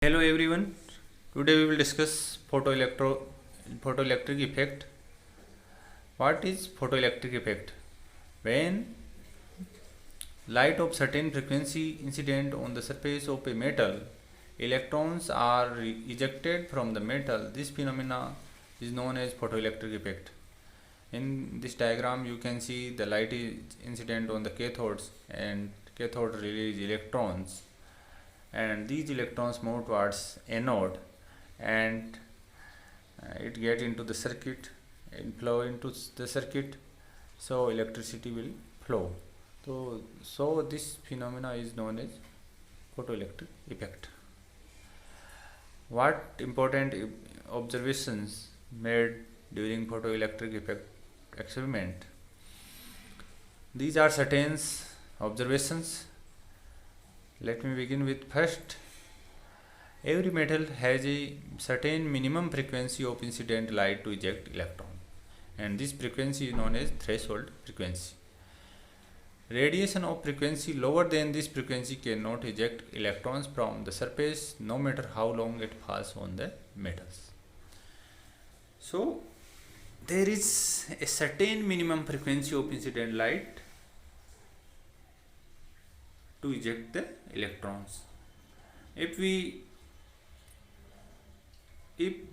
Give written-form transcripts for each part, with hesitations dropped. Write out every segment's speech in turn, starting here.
Hello everyone. Today we will discuss photoelectric effect. What is photoelectric effect? When light of certain frequency incident on the surface of a metal, electrons are ejected from the metal. This phenomena is known as photoelectric effect. In this diagram you can see the light is incident on the cathodes, and cathode release electrons, and these electrons move towards anode, and it get into the circuit and flow into the circuit, so electricity will flow. So this phenomena is known as photoelectric effect. What important observations made during photoelectric effect experiment? These are certain observations. Let me begin with first. Every metal has a certain minimum frequency of incident light to eject electron, and this frequency is known as threshold frequency. Radiation of frequency lower than this frequency cannot eject electrons from the surface, no matter how long it falls on the metals. So there is a certain minimum frequency of incident light to eject the electrons. If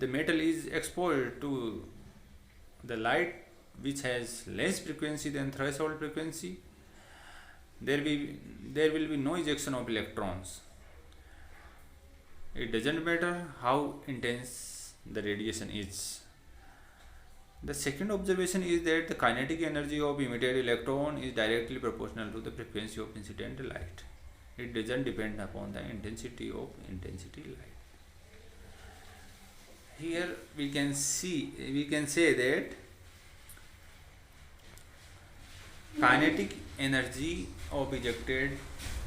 the metal is exposed to the light which has less frequency than threshold frequency, there will be no ejection of electrons. It doesn't matter how intense the radiation is. The second observation is that the kinetic energy of emitted electron is directly proportional to the frequency of incident light. It doesn't depend upon the intensity of light. Here we can say that kinetic energy of ejected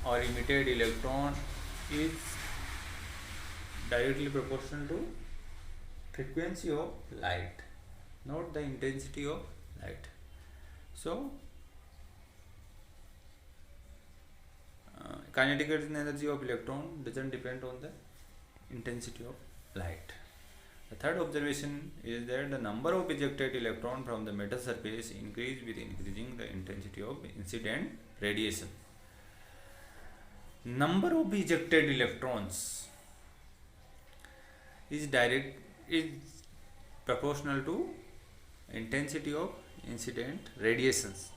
or emitted electron is directly proportional to frequency of light, not the intensity of light. So kinetic energy of electron doesn't depend on the intensity of light. The third observation is that the number of ejected electrons from the metal surface increase with increasing the intensity of incident radiation. Number of ejected electrons is proportional to intensity of incident radiations.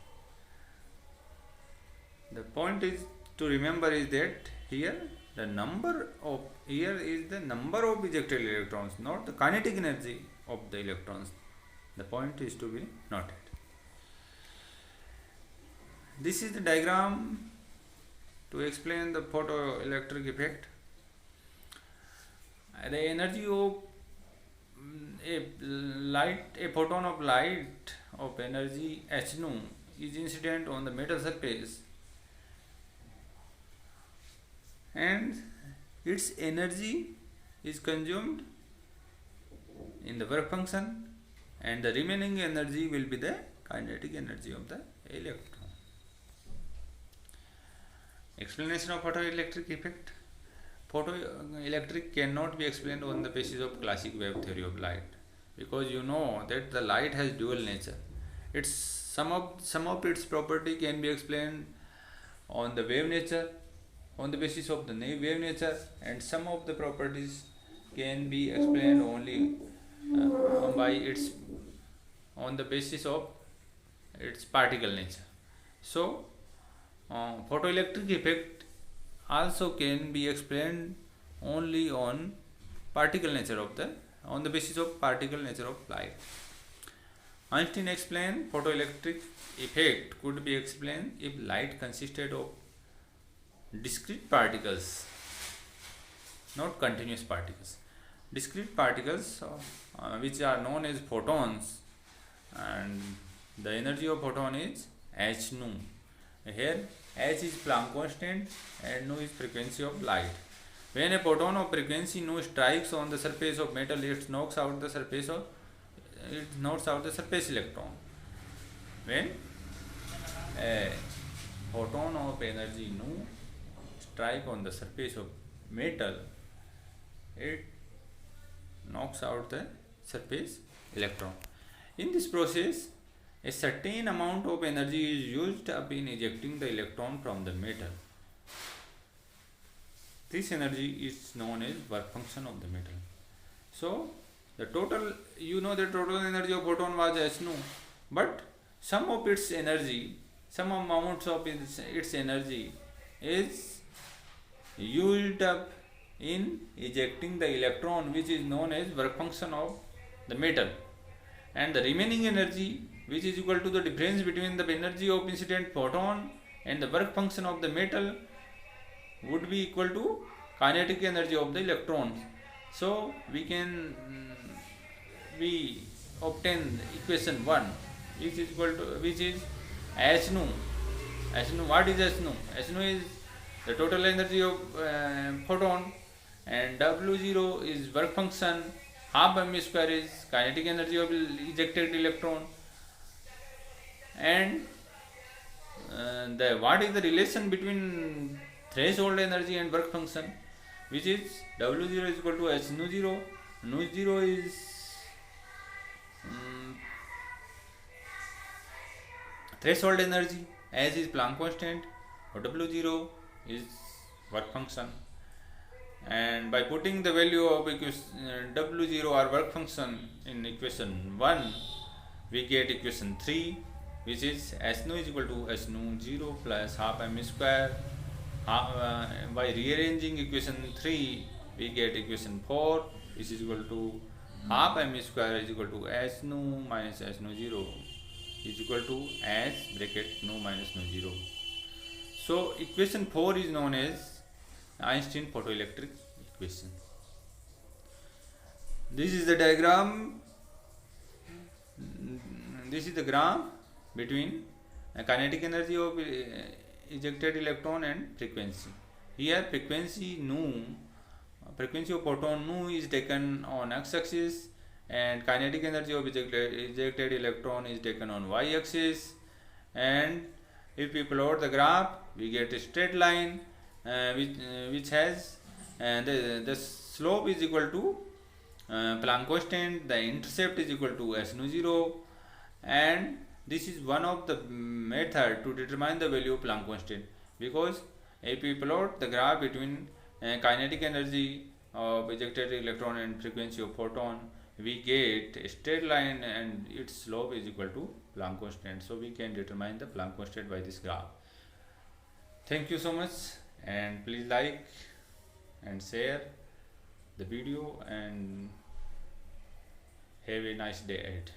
The point is to remember is that here is the number of ejected electrons, not the kinetic energy of the electrons. The point is to be noted. This is the diagram to explain the photoelectric effect. The energy of a photon of light of energy h nu is incident on the metal surface, and its energy is consumed in the work function, and the remaining energy will be the kinetic energy of the electron. Explanation of photoelectric effect. Photoelectric cannot be explained on the basis of classic wave theory of light, because you know that the light has dual nature. Some of its property can be explained on the wave nature, on the basis of the wave nature, and some of the properties can be explained only on the basis of its particle nature. So photoelectric effect also can be explained only on the basis of particle nature of light. Einstein explained photoelectric effect could be explained if light consisted of discrete particles, not continuous particles. Discrete particles which are known as photons, and the energy of photon is h nu. Here h is Planck constant and nu is frequency of light. When a photon of frequency nu strikes on the surface of metal, it knocks out the surface electron. When a photon of energy nu strike on the surface of metal, it knocks out the surface electron. In this process, a certain amount of energy is used up in ejecting the electron from the metal. This energy is known as work function of the metal. So the total, the total energy of photon was h nu, but some of its energy, some amounts of its energy is used up in ejecting the electron, which is known as work function of the metal, and the remaining energy, which is equal to the difference between the energy of incident photon and the work function of the metal, would be equal to kinetic energy of the electrons. So we can we obtain equation 1, which is equal to, which is h nu. What is h nu? H nu is the total energy of photon, and W0 is work function, half m square is kinetic energy of ejected electron, and what is the relation between threshold energy and work function, which is W0 is equal to h nu 0. Nu 0 is threshold energy, as is Planck constant, or W0 is work function. And by putting the value of W0 or work function in equation 1, we get equation 3, which is h nu is equal to h nu 0 plus half m square. By rearranging equation 3, we get equation 4, which is equal to half m square is equal to h nu minus h nu 0 is equal to h bracket nu minus nu 0. So equation 4 is known as Einstein photoelectric equation. This is the diagram. This is the graph between kinetic energy of ejected electron and frequency. Here frequency of photon nu is taken on x-axis, and kinetic energy of ejected electron is taken on y-axis. And if we plot the graph, we get a straight line which has the slope is equal to Planck constant, the intercept is equal to h nu 0, and this is one of the method to determine the value of Planck constant, because if we plot the graph between kinetic energy of ejected electron and frequency of photon, we get a straight line and its slope is equal to Planck constant. So we can determine the Planck constant by this graph. Thank you so much, and please like and share the video, and have a nice day ahead.